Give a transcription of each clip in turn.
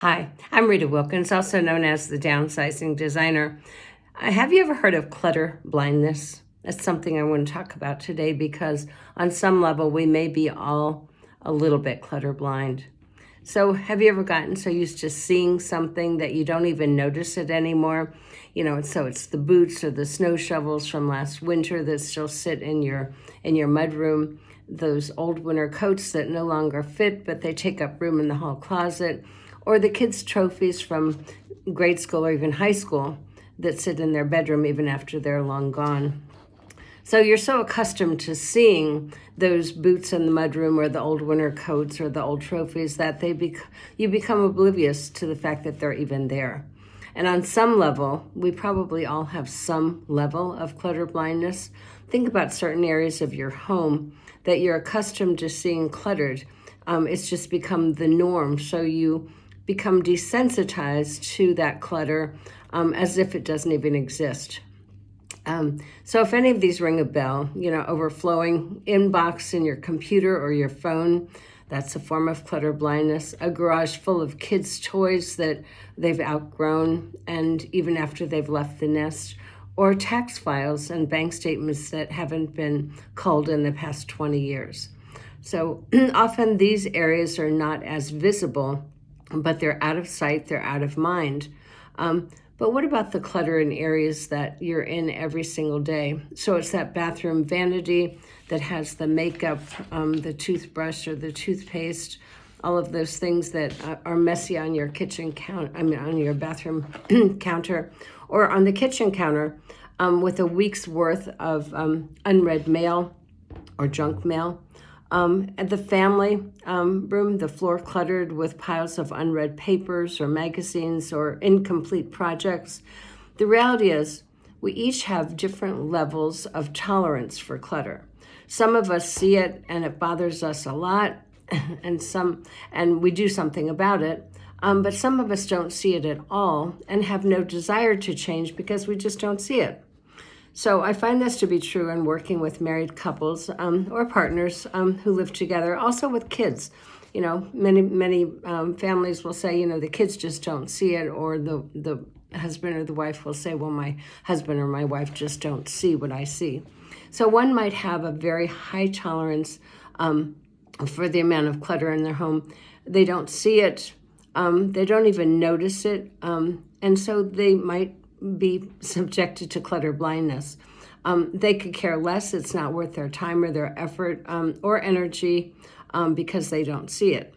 Hi, I'm Rita Wilkins, also known as the Downsizing Designer. Have you ever heard of clutter blindness? That's something I want to talk about today because on some level we may be all a little bit clutter blind. So have you ever gotten so used to seeing something that you don't even notice it anymore? So it's the boots or the snow shovels from last winter that still sit in your mudroom, those old winter coats that no longer fit, but they take up room in the hall closet, or the kids' trophies from grade school or even high school that sit in their bedroom even after they're long gone. So you're so accustomed to seeing those boots in the mudroom or the old winter coats or the old trophies that you become oblivious to the fact that they're even there. And on some level, we probably all have some level of clutter blindness. Think about certain areas of your home that you're accustomed to seeing cluttered. It's just become the norm. So you become desensitized to that clutter as if it doesn't even exist. So if any of these ring a bell, overflowing inbox in your computer or your phone, that's a form of clutter blindness. A garage full of kids' toys that they've outgrown and even after they've left the nest, or tax files and bank statements that haven't been culled in the past 20 years. So often these areas are not as visible, but they're out of sight, they're out of mind. But what about the clutter in areas that you're in every single day? So it's that bathroom vanity that has the makeup, the toothbrush or the toothpaste, all of those things that are messy on your on your bathroom counter, or on the kitchen counter with a week's worth of unread mail or junk mail. At the family room, the floor cluttered with piles of unread papers or magazines or incomplete projects. The reality is, we each have different levels of tolerance for clutter. Some of us see it and it bothers us a lot, and we do something about it. But some of us don't see it at all and have no desire to change because we just don't see it. So I find this to be true in working with married couples or partners who live together, also with kids. Many families will say, the kids just don't see it, or the husband or the wife will say, well, my husband or my wife just don't see what I see. So one might have a very high tolerance for the amount of clutter in their home. They don't see it. They don't even notice it. And so they might be subjected to clutter blindness. They could care less. It's not worth their time or their effort or energy because they don't see it.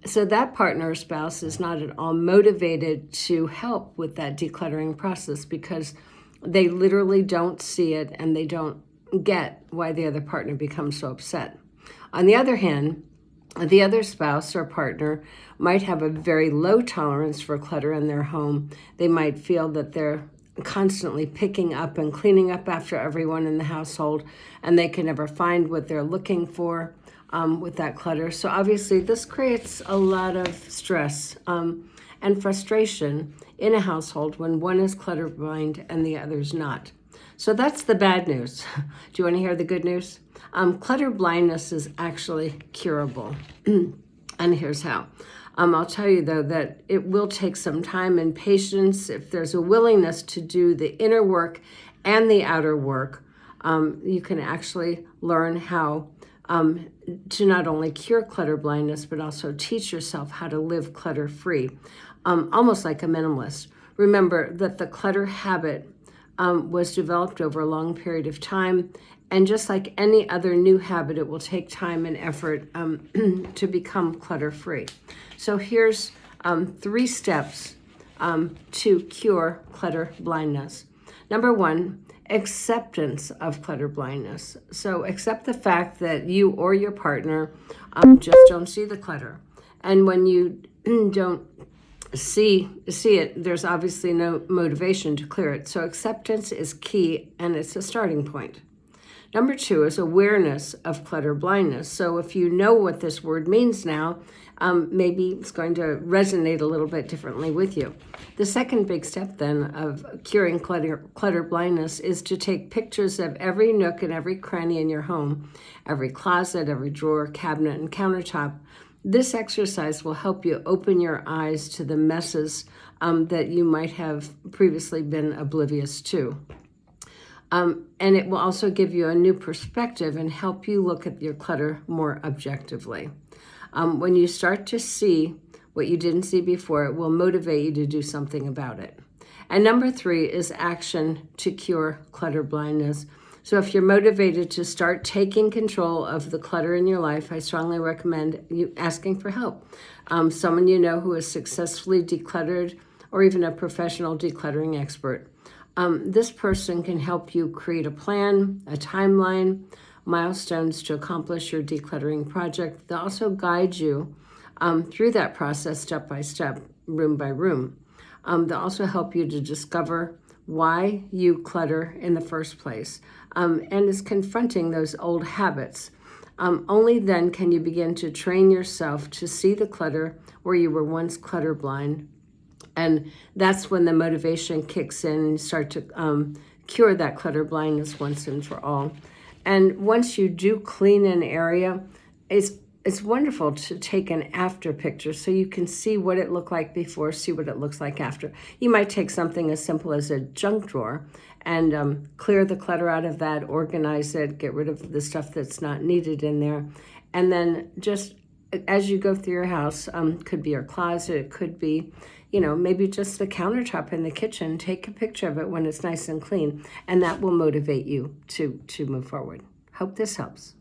So that partner or spouse is not at all motivated to help with that decluttering process because they literally don't see it and they don't get why the other partner becomes so upset. On the other hand, the other spouse or partner might have a very low tolerance for clutter in their home. They might feel that they're constantly picking up and cleaning up after everyone in the household, and they can never find what they're looking for with that clutter. So obviously this creates a lot of stress and frustration in a household when one is clutter blind and the other's not. So that's the bad news. Do you want to hear the good news? Clutter blindness is actually curable. And here's how. I'll tell you, though, that it will take some time and patience. If there's a willingness to do the inner work and the outer work, you can actually learn how to not only cure clutter blindness, but also teach yourself how to live clutter-free, almost like a minimalist. Remember that the clutter habit was developed over a long period of time. And just like any other new habit, it will take time and effort to become clutter-free. So here's 3 steps to cure clutter blindness. Number 1, acceptance of clutter blindness. So accept the fact that you or your partner just don't see the clutter. And when you don't see it, there's obviously no motivation to clear it. So acceptance is key, and it's a starting point. Number 2 is awareness of clutter blindness. So if you know what this word means now, maybe it's going to resonate a little bit differently with you. The second big step then of curing clutter blindness is to take pictures of every nook and every cranny in your home, every closet, every drawer, cabinet, and countertop, This exercise will help you open your eyes to the messes that you might have previously been oblivious to. And it will also give you a new perspective and help you look at your clutter more objectively. When you start to see what you didn't see before, it will motivate you to do something about it. And number 3 is action to cure clutter blindness. So if you're motivated to start taking control of the clutter in your life, I strongly recommend you asking for help. Someone you know who has successfully decluttered, or even a professional decluttering expert. This person can help you create a plan, a timeline, milestones to accomplish your decluttering project. They'll also guide you through that process step by step, room by room. They'll also help you to discover why you clutter in the first place, and is confronting those old habits. Only then can you begin to train yourself to see the clutter where you were once clutter blind. And that's when the motivation kicks in and start to cure that clutter blindness once and for all. And once you do clean an area, it's wonderful to take an after picture so you can see what it looked like before, see what it looks like after. You might take something as simple as a junk drawer and clear the clutter out of that, organize it, get rid of the stuff that's not needed in there. And then just as you go through your house, could be your closet, it could be, maybe just the countertop in the kitchen. Take a picture of it when it's nice and clean, and that will motivate you to move forward. Hope this helps.